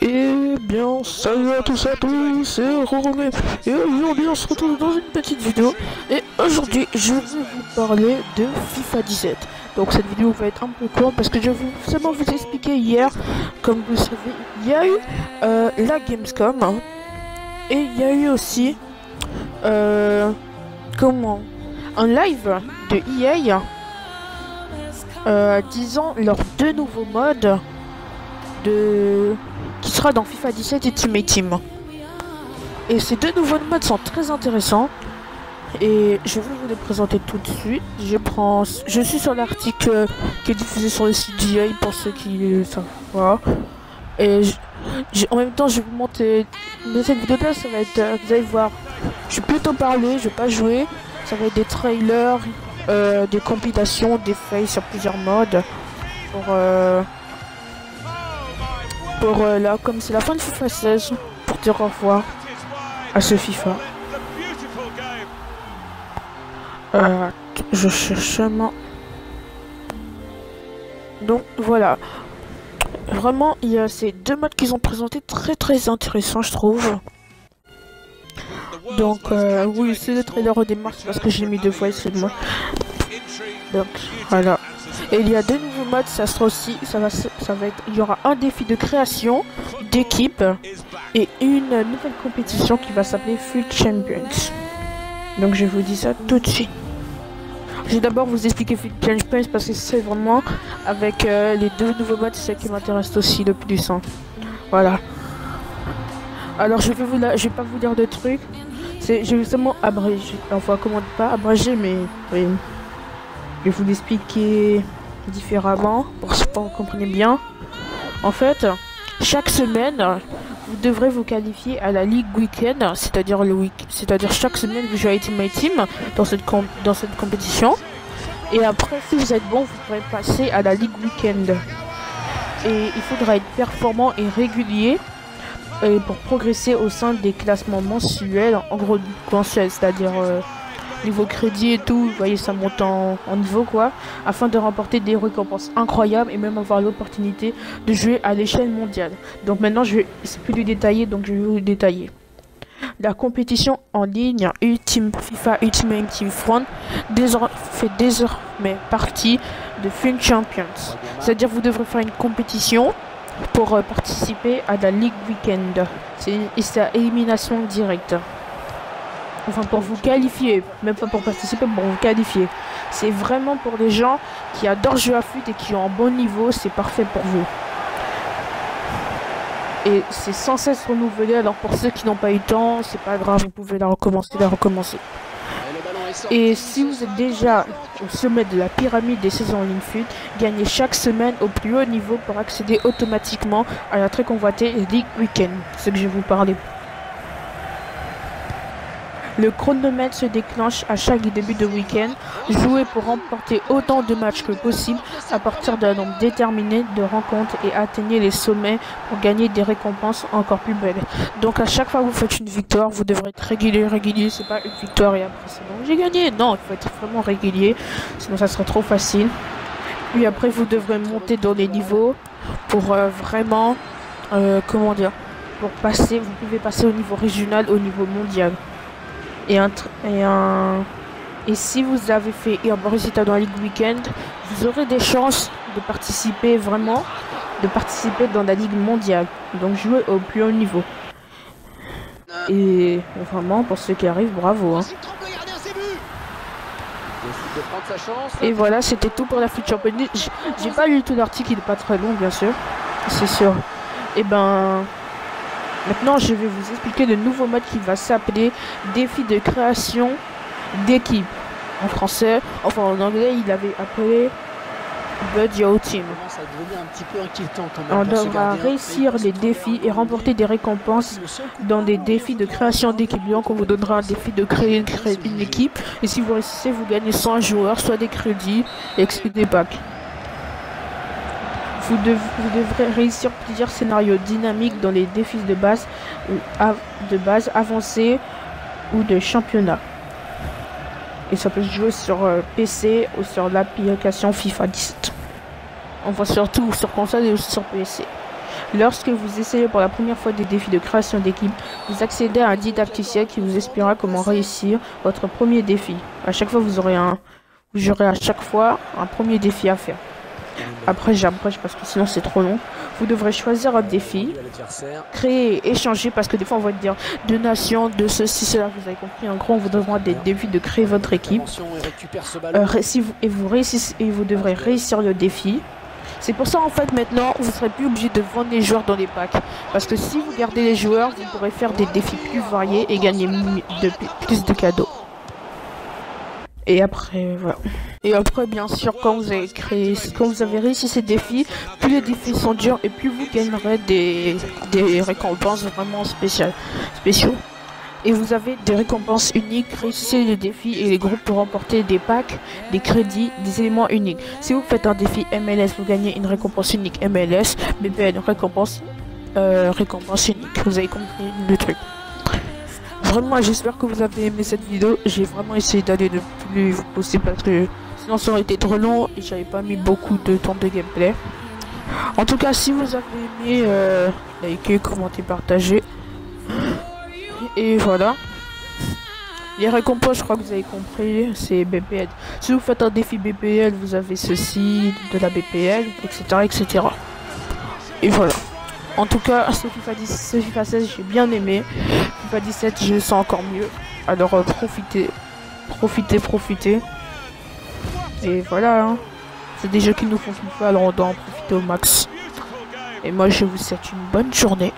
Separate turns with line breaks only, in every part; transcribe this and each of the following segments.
Eh bien, salut à tous et à tous, c'est Romain et aujourd'hui on se retrouve dans une petite vidéo et aujourd'hui je vais vous parler de FIFA 17. Donc cette vidéo va être un peu courte parce que je vais seulement vous expliquer hier, comme vous le savez, il y a eu la Gamescom hein, et il y a eu aussi un live de EA disant leurs deux nouveaux modes qui sera dans FIFA 17 et Ultimate Team. Et ces deux nouveaux modes sont très intéressants et je vais vous les présenter tout de suite. Je suis sur l'article qui est diffusé sur le site d'EA pour ceux qui savent pas. Et en même temps je vais vous montrer, mais cette vidéo là ça va être, vous allez voir, je vais plutôt parler, je vais pas jouer. Ça va être des trailers, des compilations, des fails sur plusieurs modes pour là, comme c'est la fin de FIFA 16, pour dire au revoir à ce FIFA. Je cherche seulement. Donc voilà. Vraiment, il y a ces deux modes qu'ils ont présentés très intéressants, je trouve. Donc oui, c'est le trailer au démarre, parce que j'ai mis deux fois, excuse-moi. Donc voilà. Et il y a deux nouveaux modes, ça sera aussi, ça va être, il y aura un défi de création d'équipe et une nouvelle compétition qui va s'appeler FUT Champions. Donc je vous dis ça tout de suite. Je vais d'abord vous expliquer FUT Champions parce que c'est vraiment avec les deux nouveaux modes, c'est ce qui m'intéresse aussi le plus. Hein. Voilà. Alors je vais pas vous dire de trucs. Je vais seulement abréger. Enfin comment pas abréger, mais oui. Je vais vous l'expliquer différemment pour que vous compreniez bien. En fait, chaque semaine, vous devrez vous qualifier à la Ligue Weekend, c'est-à-dire chaque semaine vous jouez à Ultimate Team dans cette compétition. Et après, si vous êtes bon, vous pourrez passer à la Ligue Weekend. Et il faudra être performant et régulier pour progresser au sein des classements mensuels, en gros mensuels, c'est-à-dire niveau crédit et tout, vous voyez, ça monte en niveau quoi, afin de remporter des récompenses incroyables et même avoir l'opportunité de jouer à l'échelle mondiale. Donc maintenant c'est plus du détailler, donc je vais vous détailler. La compétition en ligne FIFA Ultimate Team Front fait désormais partie de FUT Champions. C'est-à-dire vous devrez faire une compétition pour participer à la Ligue Weekend. C'est à élimination directe. Enfin pour vous qualifier, même pas pour participer, pour vous qualifier. C'est vraiment pour les gens qui adorent jouer à FUT et qui ont un bon niveau, c'est parfait pour vous. Et c'est sans cesse renouvelé, alors pour ceux qui n'ont pas eu le temps, c'est pas grave, vous pouvez la recommencer. Et si vous êtes déjà au sommet de la pyramide des saisons en ligne FUT, gagnez chaque semaine au plus haut niveau pour accéder automatiquement à la très convoitée League Weekend, ce que je vais vous parler. Le chronomètre se déclenche à chaque début de week-end. Jouez pour remporter autant de matchs que possible à partir d'un nombre déterminé de rencontres et atteignez les sommets pour gagner des récompenses encore plus belles. Donc à chaque fois que vous faites une victoire, vous devrez être régulier. C'est pas une victoire et après c'est bon, j'ai gagné. Non, il faut être vraiment régulier, sinon ça serait trop facile. Puis après vous devrez monter dans les niveaux pour vraiment, pour passer, vous pouvez passer au niveau régional, au niveau mondial. Et si vous avez fait un résultat dans la Ligue Weekend, vous aurez des chances de participer dans la Ligue mondiale. Donc jouer au plus haut niveau. Et vraiment, pour ceux qui arrivent, bravo. Hein. Et voilà, c'était tout pour la FUT Champions. J'ai pas lu tout l'article, il n'est pas très long, bien sûr. C'est sûr. Et ben... Maintenant, je vais vous expliquer le nouveau mode qui va s'appeler défi de création d'équipe. En français, enfin en anglais, il avait appelé Build Your Team. On devra réussir les défis et remporter des récompenses dans des défis de création d'équipe. Donc, on vous donnera un défi de créer une équipe. Et si vous réussissez, vous gagnez 100 joueurs, soit des crédits et des packs. Vous devrez réussir plusieurs scénarios dynamiques dans les défis de base avancés ou de championnat. Et ça peut se jouer sur PC ou sur l'application FIFA 17. On voit surtout sur console et aussi sur PC. Lorsque vous essayez pour la première fois des défis de création d'équipe, vous accédez à un didacticiel qui vous expliquera comment réussir votre premier défi. À chaque fois, vous aurez à chaque fois un premier défi à faire. Après, j'abrège parce que sinon c'est trop long. Vous devrez choisir un défi, créer et échanger parce que des fois on va dire de nations, de ceci, cela, vous avez compris. En gros, on vous donnera des défis de créer votre équipe. Et vous devrez réussir le défi. C'est pour ça en fait maintenant vous serez plus obligé de vendre les joueurs dans les packs. Parce que si vous gardez les joueurs, vous pourrez faire des défis plus variés et gagner plus de cadeaux. Et après, voilà. Et après, bien sûr, quand vous avez réussi ces défis, plus les défis sont durs et plus vous gagnerez des récompenses vraiment spéciaux. Et vous avez des récompenses uniques, réussissez les défis et les groupes pour remporter des packs, des crédits, des éléments uniques. Si vous faites un défi MLS, vous gagnez une récompense unique MLS, BPN, récompense unique. Vous avez compris le truc. Vraiment, j'espère que vous avez aimé cette vidéo. J'ai vraiment essayé d'aller le plus vite possible parce que sinon ça aurait été trop long et j'avais pas mis beaucoup de temps de gameplay. En tout cas, si vous avez aimé, likez, commentez, partagez. Et voilà. Les récompenses, je crois que vous avez compris, c'est BPL. Si vous faites un défi BPL, vous avez ceci, de la BPL, etc. etc. Et voilà. En tout cas, ce FIFA 16, j'ai bien aimé. FIFA 17, je le sens encore mieux. Alors profitez. Et voilà. Hein. C'est des jeux qui nous font FIFA, alors on doit en profiter au max. Et moi, je vous souhaite une bonne journée.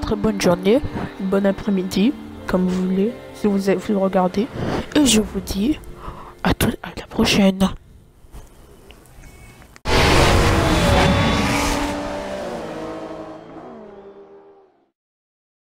Très bonne journée, une bonne après-midi, comme vous voulez, si vous regardez. Et je vous dis à la prochaine.